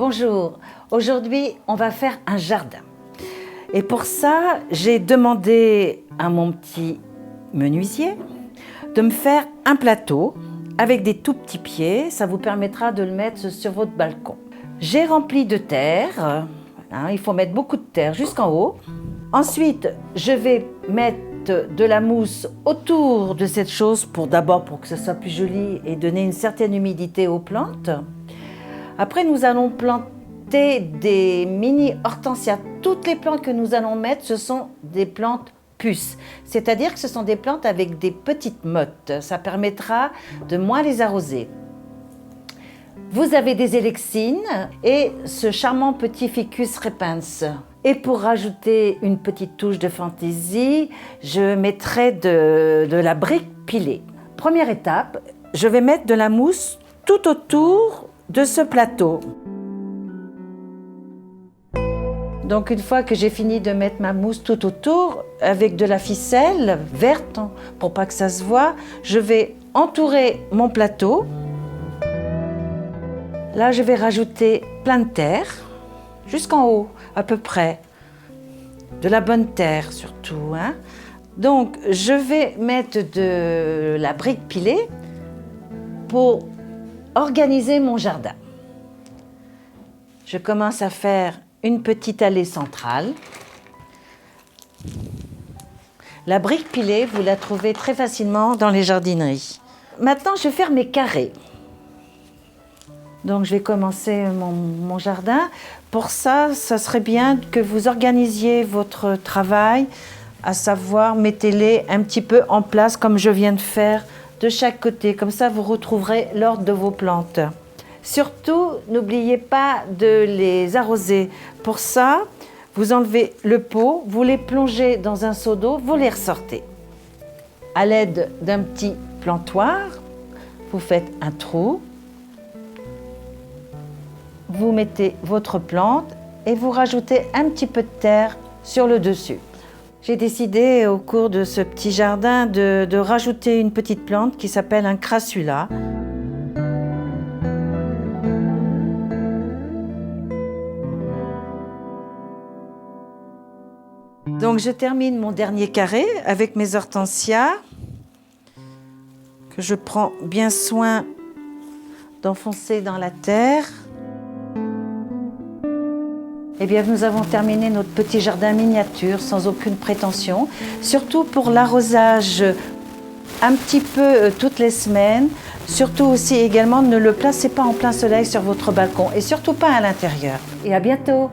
Bonjour, aujourd'hui on va faire un jardin. Et pour ça, j'ai demandé à mon petit menuisier de me faire un plateau avec des tout petits pieds. Ça vous permettra de le mettre sur votre balcon. J'ai rempli de terre, il faut mettre beaucoup de terre jusqu'en haut. Ensuite, je vais mettre de la mousse autour de cette chose pour que ce soit plus joli et donner une certaine humidité aux plantes. Après, nous allons planter des mini hortensias. Toutes les plantes que nous allons mettre, ce sont des plantes puces. C'est-à-dire que ce sont des plantes avec des petites mottes. Ça permettra de moins les arroser. Vous avez des électines et ce charmant petit ficus repens. Et pour rajouter une petite touche de fantaisie, je mettrai de la brique pilée. Première étape, je vais mettre de la mousse tout autour de ce plateau. Donc une fois que j'ai fini de mettre ma mousse tout autour, avec de la ficelle verte, pour pas que ça se voie, je vais entourer mon plateau. Là, je vais rajouter plein de terre, jusqu'en haut, à peu près. De la bonne terre, surtout. Donc, je vais mettre de la brique pilée pour organiser mon jardin. Je commence à faire une petite allée centrale. La brique pilée, vous la trouvez très facilement dans les jardineries. Maintenant, je vais faire mes carrés. Donc, je vais commencer mon jardin. Pour ça, ça serait bien que vous organisiez votre travail, à savoir, mettez-les un petit peu en place comme je viens de faire de chaque côté. Comme ça, vous retrouverez l'ordre de vos plantes. Surtout, n'oubliez pas de les arroser. Pour ça, vous enlevez le pot, vous les plongez dans un seau d'eau, vous les ressortez. À l'aide d'un petit plantoir, vous faites un trou. Vous mettez votre plante et vous rajoutez un petit peu de terre sur le dessus. J'ai décidé au cours de ce petit jardin de rajouter une petite plante qui s'appelle un crassula. Donc je termine mon dernier carré avec mes hortensias que je prends bien soin d'enfoncer dans la terre. Eh bien, nous avons terminé notre petit jardin miniature sans aucune prétention, surtout pour l'arrosage un petit peu toutes les semaines. Surtout aussi également, ne le placez pas en plein soleil sur votre balcon et surtout pas à l'intérieur. Et à bientôt!